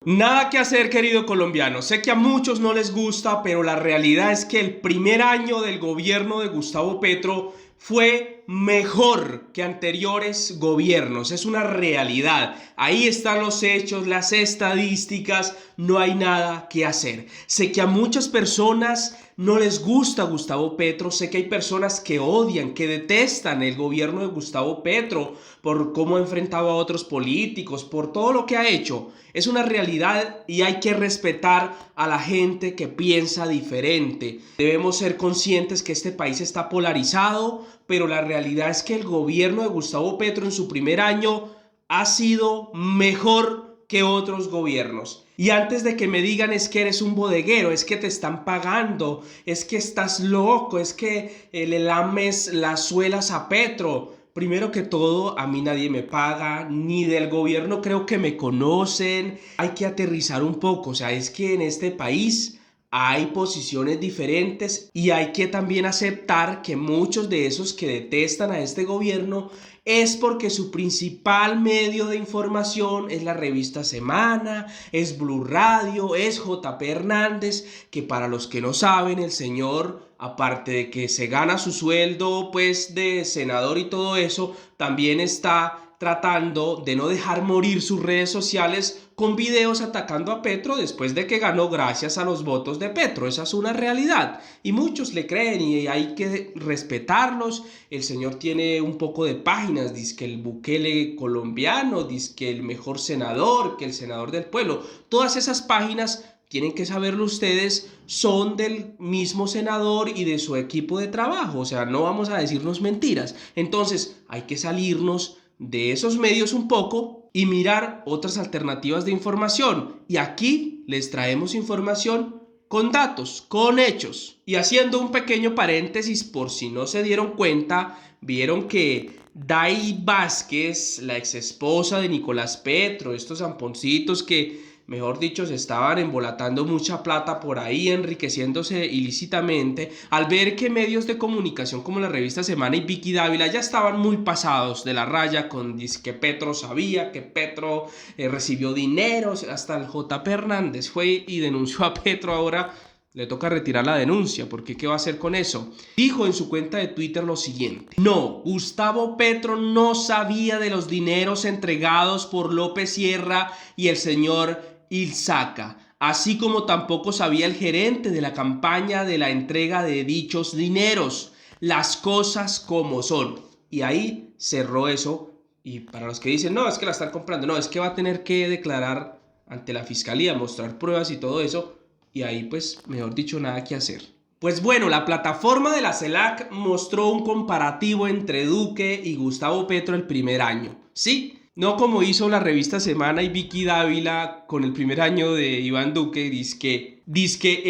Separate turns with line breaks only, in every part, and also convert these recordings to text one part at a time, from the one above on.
Nada que hacer, querido colombiano. Sé que a muchos no les gusta, pero la realidad es que el primer año del gobierno de Gustavo Petro fue mejor que anteriores gobiernos. Es una realidad. Ahí están los hechos, las estadísticas. No hay nada que hacer. Sé que a muchas personas no les gusta Gustavo Petro. Sé que hay personas que odian, que detestan el gobierno de Gustavo Petro por cómo ha enfrentado a otros políticos, por todo lo que ha hecho. Es una realidad y hay que respetar a la gente que piensa diferente. Debemos ser conscientes que este país está polarizado, pero la realidad es que el gobierno de Gustavo Petro en su primer año ha sido mejor que otros gobiernos. Y antes de que me digan es que eres un bodeguero, es que te están pagando, es que estás loco, es que le lames las suelas a Petro. Primero que todo, a mí nadie me paga, ni del gobierno creo que me conocen. Hay que aterrizar un poco, o sea, es que en este país hay posiciones diferentes y hay que también aceptar que muchos de esos que detestan a este gobierno es porque su principal medio de información es la revista Semana, es Blue Radio, es JP Hernández, que para los que no saben, el señor, aparte de que se gana su sueldo pues de senador y todo eso, también está tratando de no dejar morir sus redes sociales con videos atacando a Petro después de que ganó gracias a los votos de Petro. Esa es una realidad y muchos le creen y hay que respetarlos. El señor tiene un poco de páginas, dice que el Bukele colombiano, dice que el mejor senador, que el senador del pueblo. Todas esas páginas, tienen que saberlo ustedes, son del mismo senador y de su equipo de trabajo. O sea, no vamos a decirnos mentiras. Entonces hay que salirnos de esos medios un poco y mirar otras alternativas de información. Y aquí les traemos información con datos, con hechos. Y haciendo un pequeño paréntesis, por si no se dieron cuenta, vieron que Day Vázquez, la ex esposa de Nicolás Petro, estos zamponcitos que, mejor dicho, se estaban embolatando mucha plata por ahí, enriqueciéndose ilícitamente, al ver que medios de comunicación como la revista Semana y Vicky Dávila ya estaban muy pasados de la raya con que Petro sabía, que Petro recibió dinero, hasta el JP Hernández fue y denunció a Petro. Ahora le toca retirar la denuncia, porque ¿qué va a hacer con eso? Dijo en su cuenta de Twitter lo siguiente: no, Gustavo Petro no sabía de los dineros entregados por López Sierra y el señor Ilzaca, así como tampoco sabía el gerente de la campaña de la entrega de dichos dineros. Las cosas como son. Y ahí cerró eso. Y para los que dicen, no, es que la están comprando, no, es que va a tener que declarar ante la fiscalía, mostrar pruebas y todo eso, y ahí pues, mejor dicho, nada que hacer. Pues bueno, la plataforma de la CELAC mostró un comparativo entre Duque y Gustavo Petro el primer año. Sí, no como hizo la revista Semana y Vicky Dávila con el primer año de Iván Duque, dizque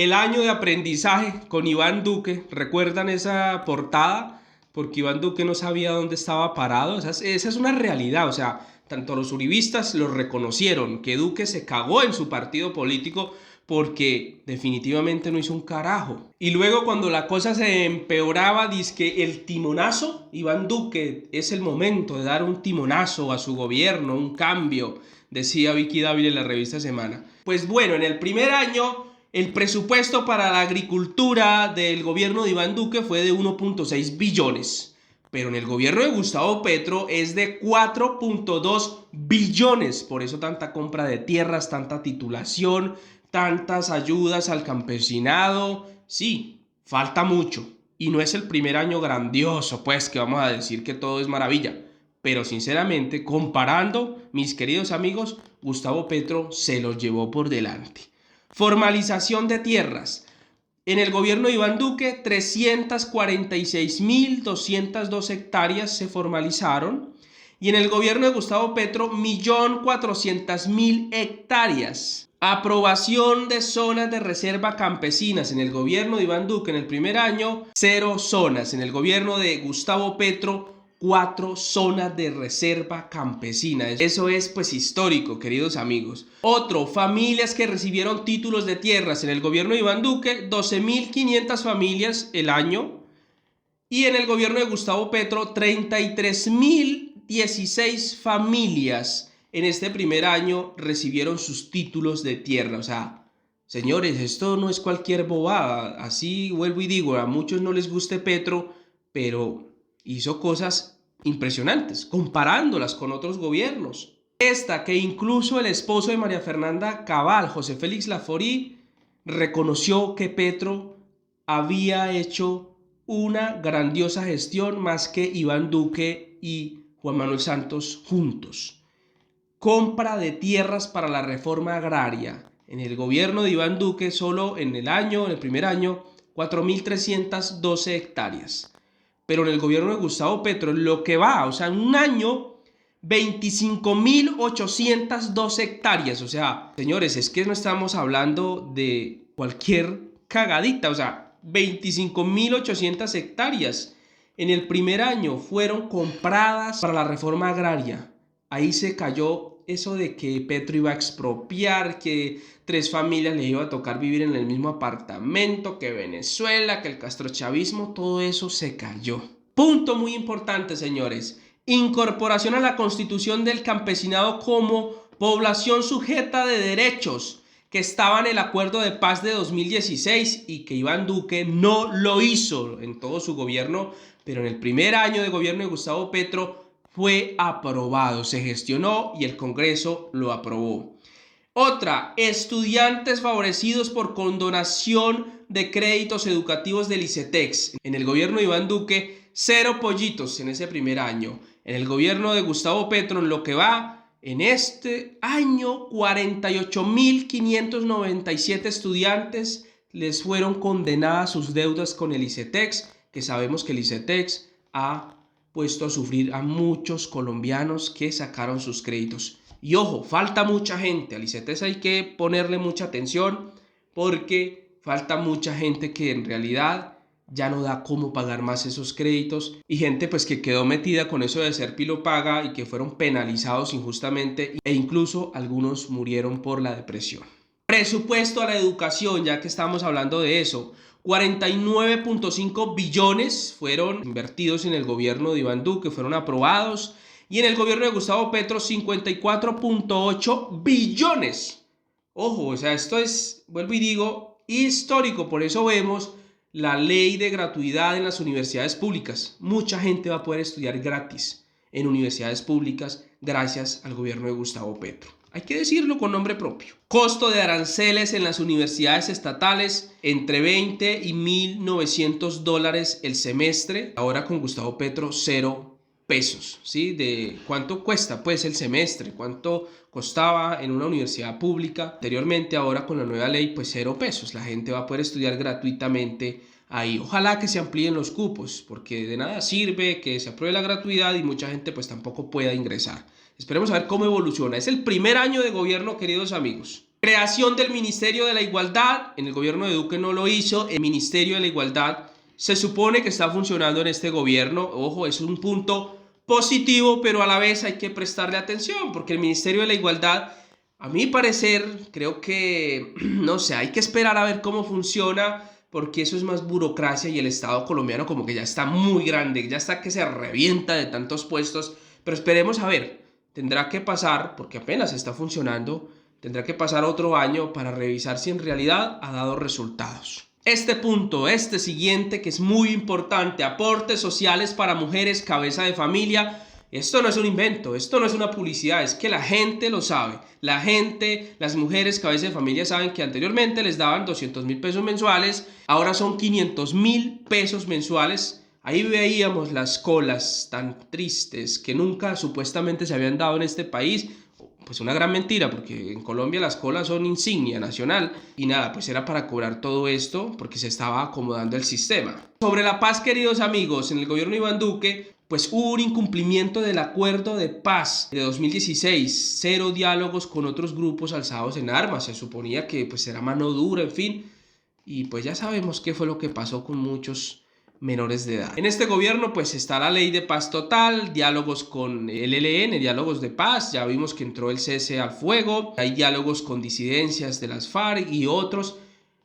el año de aprendizaje con Iván Duque. ¿Recuerdan esa portada? Porque Iván Duque no sabía dónde estaba parado. Esa es una realidad, o sea, tanto los uribistas lo reconocieron, que Duque se cagó en su partido político porque definitivamente no hizo un carajo. Y luego cuando la cosa se empeoraba, dizque el timonazo, Iván Duque, es el momento de dar un timonazo a su gobierno, un cambio, decía Vicky Dávila en la revista Semana. Pues bueno, en el primer año el presupuesto para la agricultura del gobierno de Iván Duque fue de 1.6 billones. Pero en el gobierno de Gustavo Petro es de 4.2 billones. Por eso tanta compra de tierras, tanta titulación, tantas ayudas al campesinado. Sí, falta mucho. Y no es el primer año grandioso, pues, que vamos a decir que todo es maravilla. Pero sinceramente, comparando, mis queridos amigos, Gustavo Petro se los llevó por delante. Formalización de tierras. En el gobierno de Iván Duque, 346.202 hectáreas se formalizaron. Y en el gobierno de Gustavo Petro, 1.400.000 hectáreas. Aprobación de zonas de reserva campesinas. En el gobierno de Iván Duque, en el primer año, 0 zonas. En el gobierno de Gustavo Petro, 4 zonas de reserva campesina. Eso es pues histórico, queridos amigos. Otro, familias que recibieron títulos de tierras. En el gobierno de Iván Duque, 12.500 familias el año. Y en el gobierno de Gustavo Petro, 33.016 familias en este primer año recibieron sus títulos de tierra. O sea, señores, esto no es cualquier bobada. Así vuelvo y digo, a muchos no les guste Petro, pero hizo cosas impresionantes, comparándolas con otros gobiernos. Esta que incluso el esposo de María Fernanda Cabal, José Félix Laforí, reconoció que Petro había hecho una grandiosa gestión más que Iván Duque y Juan Manuel Santos juntos. Compra de tierras para la reforma agraria. En el gobierno de Iván Duque, solo en el primer año, 4.312 hectáreas. Pero en el gobierno de Gustavo Petro, en lo que va, o sea, en un año, 25.802 hectáreas. O sea, señores, es que no estamos hablando de cualquier cagadita. O sea, 25.800 hectáreas en el primer año fueron compradas para la reforma agraria. Ahí se cayó eso de que Petro iba a expropiar, que 3 familias le iba a tocar vivir en el mismo apartamento, que Venezuela, que el castrochavismo, todo eso se cayó. Punto muy importante, señores. Incorporación a la Constitución del campesinado como población sujeta de derechos, que estaba en el Acuerdo de Paz de 2016 y que Iván Duque no lo hizo en todo su gobierno, pero en el primer año de gobierno de Gustavo Petro fue aprobado, se gestionó y el Congreso lo aprobó. Otra, estudiantes favorecidos por condonación de créditos educativos del ICETEX. En el gobierno de Iván Duque, 0 pollitos en ese primer año. En el gobierno de Gustavo Petro, en lo que va, en este año, 48.597 estudiantes les fueron condenadas sus deudas con el ICETEX, que sabemos que el ICETEX ha puesto a sufrir a muchos colombianos que sacaron sus créditos. Y ojo, falta mucha gente. Al ICETEX hay que ponerle mucha atención porque falta mucha gente que en realidad ya no da cómo pagar más esos créditos y gente pues que quedó metida con eso de ser pilopaga y que fueron penalizados injustamente e incluso algunos murieron por la depresión. Presupuesto a la educación, ya que estamos hablando de eso. 49.5 billones fueron invertidos en el gobierno de Iván Duque, fueron aprobados. Y en el gobierno de Gustavo Petro, 54.8 billones. Ojo, o sea, esto es, vuelvo y digo, histórico. Por eso vemos la ley de gratuidad en las universidades públicas. Mucha gente va a poder estudiar gratis en universidades públicas gracias al gobierno de Gustavo Petro. Hay que decirlo con nombre propio. Costo de aranceles en las universidades estatales entre 20 y 1.900 dólares el semestre. Ahora con Gustavo Petro, 0 pesos, ¿sí? De cuánto cuesta pues el semestre, cuánto costaba en una universidad pública anteriormente, ahora con la nueva ley pues 0 pesos. La gente va a poder estudiar gratuitamente ahí. Ojalá que se amplíen los cupos, porque de nada sirve que se apruebe la gratuidad y mucha gente pues tampoco pueda ingresar. Esperemos a ver cómo evoluciona. Es el primer año de gobierno, queridos amigos. Creación del Ministerio de la Igualdad. En el gobierno de Duque no lo hizo. El Ministerio de la Igualdad se supone que está funcionando en este gobierno. Ojo, es un punto positivo, pero a la vez hay que prestarle atención, porque el Ministerio de la Igualdad, a mi parecer, creo que, no sé, hay que esperar a ver cómo funciona, porque eso es más burocracia y el Estado colombiano como que ya está muy grande, ya está que se revienta de tantos puestos, pero esperemos a ver. Tendrá que pasar, porque apenas está funcionando, tendrá que pasar otro año para revisar si en realidad ha dado resultados. Este punto, este siguiente, que es muy importante, aportes sociales para mujeres cabeza de familia. Esto no es un invento, esto no es una publicidad, es que la gente lo sabe. La gente, las mujeres cabeza de familia saben que anteriormente les daban 200.000 pesos mensuales, ahora son 500.000 pesos mensuales. Ahí veíamos las colas tan tristes que nunca supuestamente se habían dado en este país. Pues una gran mentira, porque en Colombia las colas son insignia nacional. Y nada, pues era para cobrar todo esto porque se estaba acomodando el sistema. Sobre la paz, queridos amigos, en el gobierno de Iván Duque, pues hubo un incumplimiento del acuerdo de paz de 2016. 0 diálogos con otros grupos alzados en armas. Se suponía que pues era mano dura, en fin. Y pues ya sabemos qué fue lo que pasó con muchos menores de edad. En este gobierno pues está la ley de paz total, diálogos con el ELN, diálogos de paz, ya vimos que entró el cese al fuego, hay diálogos con disidencias de las FARC y otros.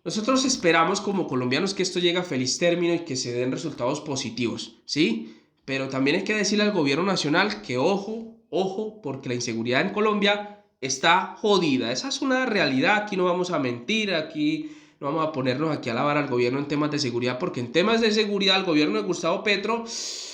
Nosotros esperamos como colombianos que esto llegue a feliz término y que se den resultados positivos, ¿sí? Pero también hay que decirle al gobierno nacional que ojo, Ojo, porque la inseguridad en Colombia está jodida. Esa es una realidad. Aquí no vamos a mentir, aquí no vamos a ponernos aquí a alabar al gobierno en temas de seguridad, porque en temas de seguridad el gobierno de Gustavo Petro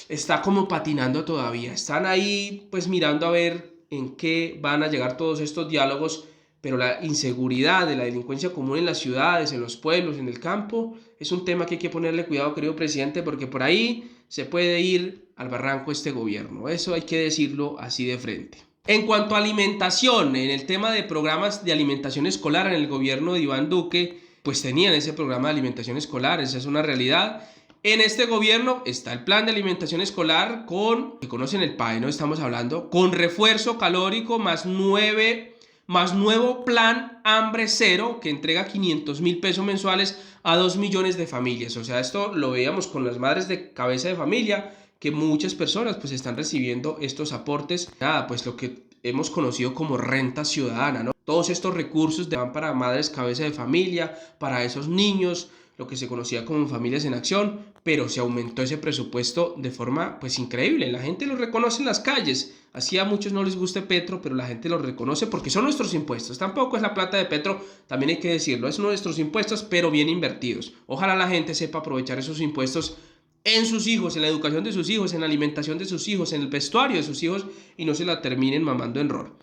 está como patinando todavía. Están ahí pues mirando a ver en qué van a llegar todos estos diálogos, pero la inseguridad de la delincuencia común en las ciudades, en los pueblos, en el campo, es un tema que hay que ponerle cuidado, querido presidente, porque por ahí se puede ir al barranco este gobierno. Eso hay que decirlo así de frente. En cuanto a alimentación, en el tema de programas de alimentación escolar en el gobierno de Iván Duque, pues tenían ese programa de alimentación escolar, esa es una realidad. En este gobierno está el plan de alimentación escolar con, que conocen el PAE, ¿no? Estamos hablando, con refuerzo calórico más nuevo plan Hambre Cero, que entrega 500.000 pesos mensuales a 2 millones de familias. O sea, esto lo veíamos con las madres de cabeza de familia, que muchas personas pues están recibiendo estos aportes. Nada, pues lo que hemos conocido como renta ciudadana, ¿no? Todos estos recursos van para madres cabeza de familia, para esos niños, lo que se conocía como familias en acción, pero se aumentó ese presupuesto de forma pues increíble. La gente lo reconoce en las calles. Así a muchos no les guste Petro, pero la gente lo reconoce porque son nuestros impuestos. Tampoco es la plata de Petro, también hay que decirlo, es nuestros impuestos, pero bien invertidos. Ojalá la gente sepa aprovechar esos impuestos en sus hijos, en la educación de sus hijos, en la alimentación de sus hijos, en el vestuario de sus hijos, y no se la terminen mamando en rol.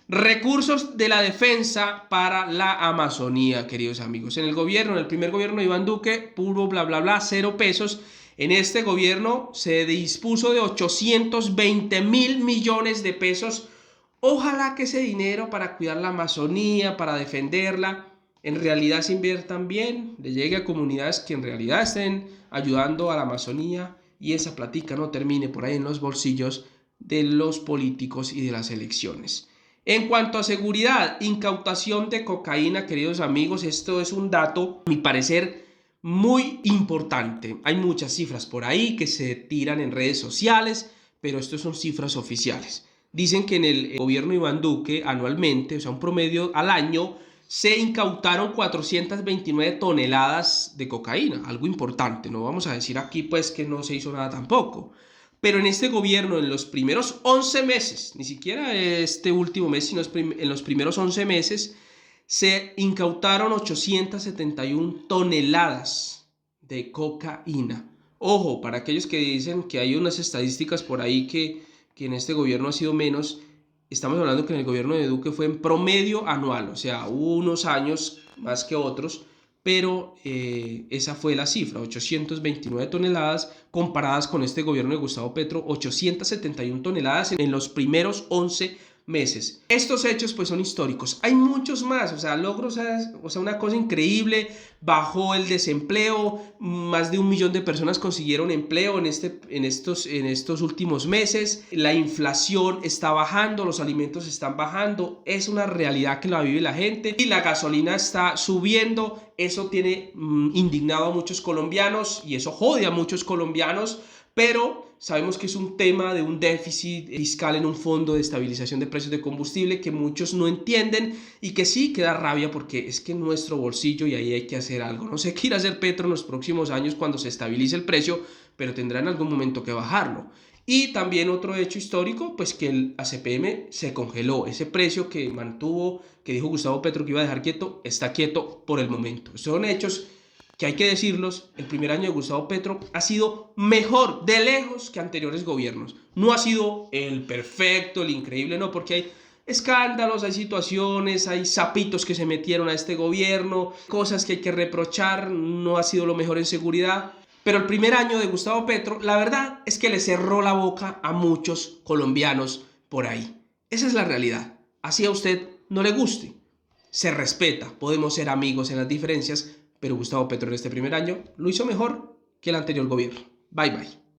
Recursos de la defensa para la Amazonía, queridos amigos. En el gobierno, en el primer gobierno de Iván Duque, puro bla bla bla, 0 pesos. En este gobierno se dispuso de 820.000 millones de pesos. Ojalá que ese dinero para cuidar la Amazonía, para defenderla, en realidad se inviertan bien, le llegue a comunidades que en realidad estén ayudando a la Amazonía y esa platica no termine por ahí en los bolsillos de los políticos y de las elecciones. En cuanto a seguridad, incautación de cocaína, queridos amigos, esto es un dato, a mi parecer, muy importante. Hay muchas cifras por ahí que se tiran en redes sociales, pero estas son cifras oficiales. Dicen que en el gobierno de Iván Duque anualmente, o sea, un promedio al año, se incautaron 429 toneladas de cocaína, algo importante. No vamos a decir aquí pues que no se hizo nada tampoco. Pero en este gobierno, en los primeros 11 meses, ni siquiera este último mes, sino en los primeros 11 meses, se incautaron 871 toneladas de cocaína. Ojo, para aquellos que dicen que hay unas estadísticas por ahí que en este gobierno ha sido menos, estamos hablando que en el gobierno de Duque fue en promedio anual, o sea, hubo unos años más que otros, pero esa fue la cifra, 829 toneladas, comparadas con este gobierno de Gustavo Petro, 871 toneladas en los primeros 11 meses. Estos hechos pues son históricos. Hay muchos más, o sea, logros, o sea, una cosa increíble. Bajó el desempleo, más de 1 millón de personas consiguieron empleo en estos últimos meses. La inflación está bajando, los alimentos están bajando, es una realidad que la vive la gente, y la gasolina está subiendo. Eso tiene indignado a muchos colombianos y eso jode a muchos colombianos, pero sabemos que es un tema de un déficit fiscal en un fondo de estabilización de precios de combustible que muchos no entienden y que sí que da rabia porque es que nuestro bolsillo, y ahí hay que hacer algo. No sé qué irá a hacer Petro en los próximos años cuando se estabilice el precio, pero tendrá en algún momento que bajarlo. Y también otro hecho histórico, pues que el ACPM se congeló. Ese precio que mantuvo, que dijo Gustavo Petro que iba a dejar quieto, está quieto por el momento. Son hechos que hay que decirlos. El primer año de Gustavo Petro ha sido mejor de lejos que anteriores gobiernos. No ha sido el perfecto, el increíble, no, porque hay escándalos, hay situaciones, hay sapitos que se metieron a este gobierno, cosas que hay que reprochar, no ha sido lo mejor en seguridad. Pero el primer año de Gustavo Petro, la verdad es que le cerró la boca a muchos colombianos por ahí. Esa es la realidad. Así a usted no le guste. Se respeta, podemos ser amigos en las diferencias, pero Gustavo Petro en este primer año lo hizo mejor que el anterior gobierno. Bye bye.